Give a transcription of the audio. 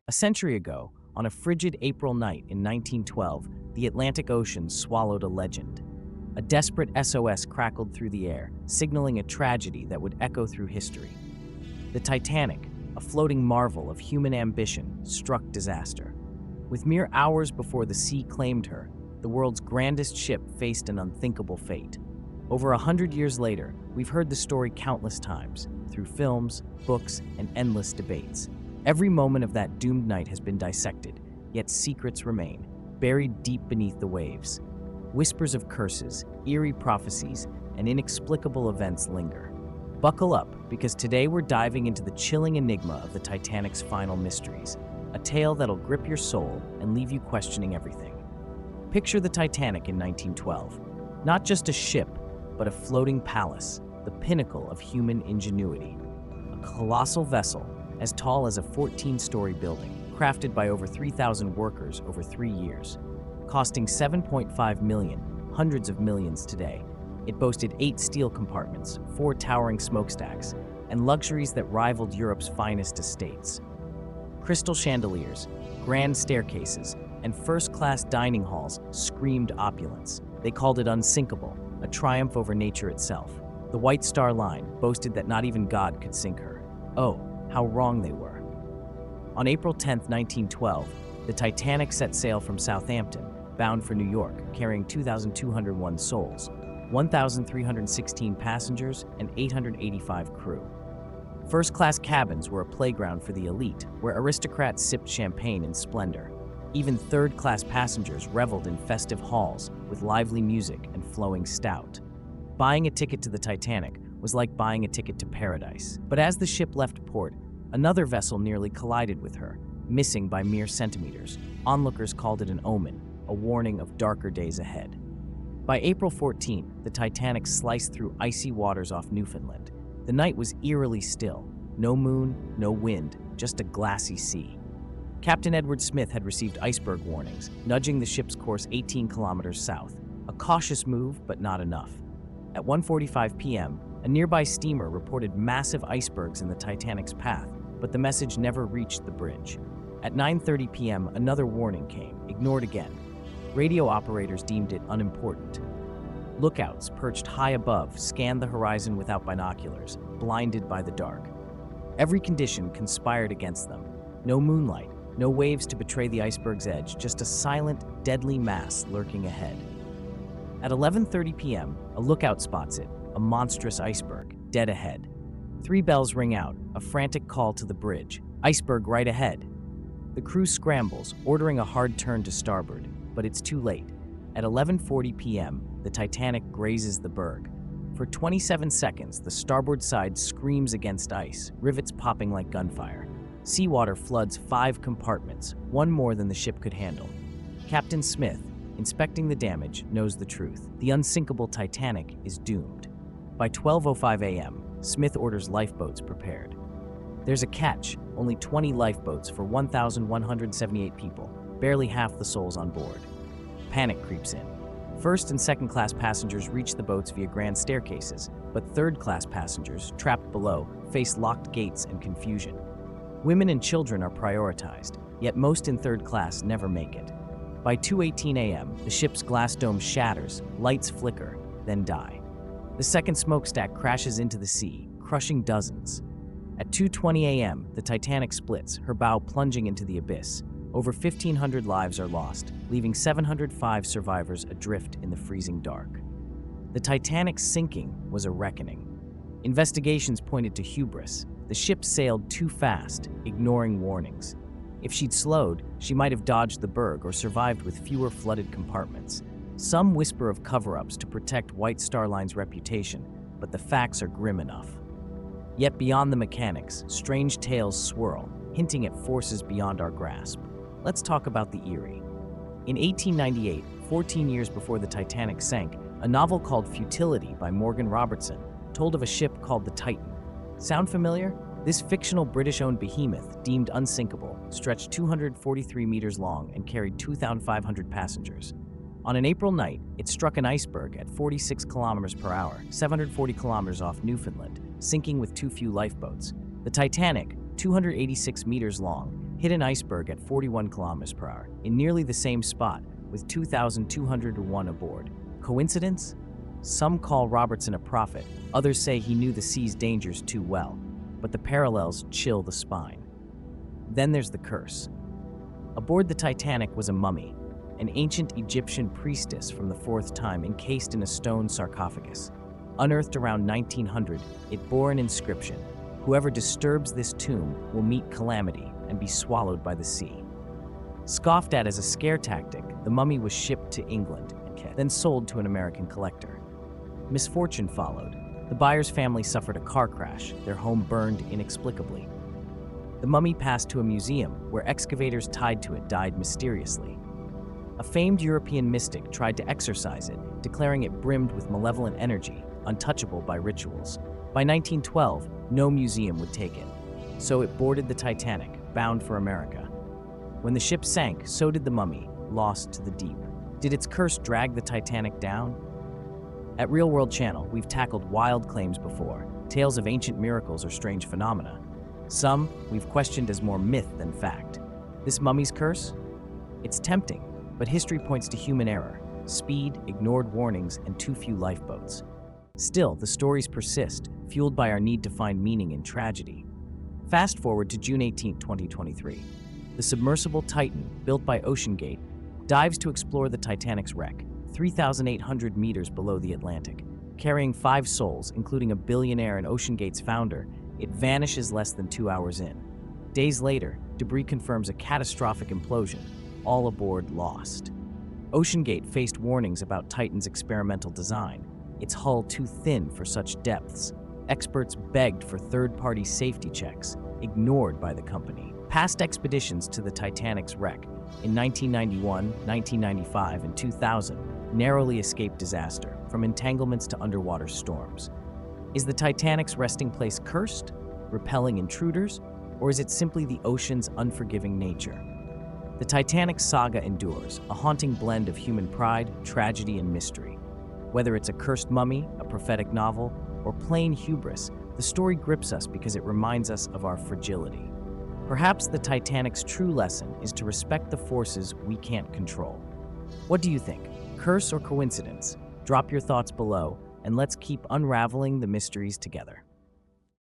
A century ago, on a frigid April night in 1912, the Atlantic Ocean swallowed a legend. A desperate SOS crackled through the air, signaling a tragedy that would echo through history. The Titanic, a floating marvel of human ambition, struck disaster. With mere hours before the sea claimed her, the world's grandest ship faced an unthinkable fate. Over 100 years later, we've heard the story countless times, through films, books, and endless debates. Every moment of that doomed night has been dissected, yet secrets remain, buried deep beneath the waves. Whispers of curses, eerie prophecies, and inexplicable events linger. Buckle up, because today we're diving into the chilling enigma of the Titanic's final mysteries, a tale that'll grip your soul and leave you questioning everything. Picture the Titanic in 1912. Not just a ship, but a floating palace, the pinnacle of human ingenuity. A colossal vessel, as tall as a 14-story building, crafted by over 3,000 workers over 3 years. Costing $7.5 million, hundreds of millions today, it boasted 8 steel compartments, 4 towering smokestacks, and luxuries that rivaled Europe's finest estates. Crystal chandeliers, grand staircases, and first-class dining halls screamed opulence. They called it unsinkable, a triumph over nature itself. The White Star Line boasted that not even God could sink her. Oh, how wrong they were. On April 10, 1912, the Titanic set sail from Southampton, bound for New York, carrying 2,201 souls, 1,316 passengers, and 885 crew. First-class cabins were a playground for the elite, where aristocrats sipped champagne in splendor. Even third-class passengers reveled in festive halls with lively music and flowing stout. Buying a ticket to the Titanic was like buying a ticket to paradise. But as the ship left port, another vessel nearly collided with her, missing by mere centimeters. Onlookers called it an omen, a warning of darker days ahead. By April 14, the Titanic sliced through icy waters off Newfoundland. The night was eerily still. No moon, no wind, just a glassy sea. Captain Edward Smith had received iceberg warnings, nudging the ship's course 18 kilometers south. A cautious move, but not enough. At 1:45 p.m., a nearby steamer reported massive icebergs in the Titanic's path, but the message never reached the bridge. At 9:30 p.m., another warning came, ignored again. Radio operators deemed it unimportant. Lookouts perched high above scanned the horizon without binoculars, blinded by the dark. Every condition conspired against them. No moonlight, no waves to betray the iceberg's edge, just a silent, deadly mass lurking ahead. At 11:30 p.m., a lookout spots it, a monstrous iceberg, dead ahead. 3 bells ring out, a frantic call to the bridge. Iceberg right ahead. The crew scrambles, ordering a hard turn to starboard, but it's too late. At 11:40 p.m., the Titanic grazes the berg. For 27 seconds, the starboard side screams against ice, rivets popping like gunfire. Seawater floods 5 compartments, one more than the ship could handle. Captain Smith, inspecting the damage, knows the truth. The unsinkable Titanic is doomed. By 12:05 a.m., Smith orders lifeboats prepared. There's a catch, only 20 lifeboats for 1,178 people, barely half the souls on board. Panic creeps in. First and second class passengers reach the boats via grand staircases, but third class passengers, trapped below, face locked gates and confusion. Women and children are prioritized, yet most in third class never make it. By 2:18 a.m., the ship's glass dome shatters, lights flicker, then die. The second smokestack crashes into the sea, crushing dozens. At 2:20 a.m., the Titanic splits, her bow plunging into the abyss. Over 1,500 lives are lost, leaving 705 survivors adrift in the freezing dark. The Titanic's sinking was a reckoning. Investigations pointed to hubris. The ship sailed too fast, ignoring warnings. If she'd slowed, she might have dodged the berg or survived with fewer flooded compartments. Some whisper of cover-ups to protect White Star Line's reputation, but the facts are grim enough. Yet beyond the mechanics, strange tales swirl, hinting at forces beyond our grasp. Let's talk about the eerie. In 1898, 14 years before the Titanic sank, a novel called Futility by Morgan Robertson told of a ship called the Titan. Sound familiar? This fictional British-owned behemoth, deemed unsinkable, stretched 243 meters long and carried 2,500 passengers. On an April night, it struck an iceberg at 46 kilometers per hour, 740 kilometers off Newfoundland, sinking with too few lifeboats. The Titanic, 286 meters long, hit an iceberg at 41 kilometers per hour in nearly the same spot with 2,201 aboard. Coincidence? Some call Robertson a prophet, others say he knew the sea's dangers too well, but the parallels chill the spine. Then there's the curse. Aboard the Titanic was a mummy, an ancient Egyptian priestess from the fourth time encased in a stone sarcophagus. Unearthed around 1900, it bore an inscription: "Whoever disturbs this tomb will meet calamity and be swallowed by the sea." Scoffed at as a scare tactic, the mummy was shipped to England and then sold to an American collector. Misfortune followed. The buyer's family suffered a car crash, their home burned inexplicably. The mummy passed to a museum where excavators tied to it died mysteriously. A famed European mystic tried to exorcise it, declaring it brimmed with malevolent energy, untouchable by rituals. By 1912, no museum would take it, so it boarded the Titanic, bound for America. When the ship sank, so did the mummy, lost to the deep. Did its curse drag the Titanic down? At Real World Channel, we've tackled wild claims before, tales of ancient miracles or strange phenomena. Some we've questioned as more myth than fact. This mummy's curse? It's tempting, but history points to human error, speed, ignored warnings, and too few lifeboats. Still, the stories persist, fueled by our need to find meaning in tragedy. Fast forward to June 18, 2023. The submersible Titan, built by OceanGate, dives to explore the Titanic's wreck, 3,800 meters below the Atlantic. Carrying 5 souls, including a billionaire and OceanGate's founder, it vanishes less than 2 hours in. Days later, debris confirms a catastrophic implosion, all aboard lost. OceanGate faced warnings about Titan's experimental design, its hull too thin for such depths. Experts begged for third-party safety checks, ignored by the company. Past expeditions to the Titanic's wreck in 1991, 1995, and 2000 narrowly escaped disaster, from entanglements to underwater storms. Is the Titanic's resting place cursed, repelling intruders, or is it simply the ocean's unforgiving nature? The Titanic saga endures, a haunting blend of human pride, tragedy, and mystery. Whether it's a cursed mummy, a prophetic novel, or plain hubris, the story grips us because it reminds us of our fragility. Perhaps the Titanic's true lesson is to respect the forces we can't control. What do you think? Curse or coincidence? Drop your thoughts below, and let's keep unraveling the mysteries together.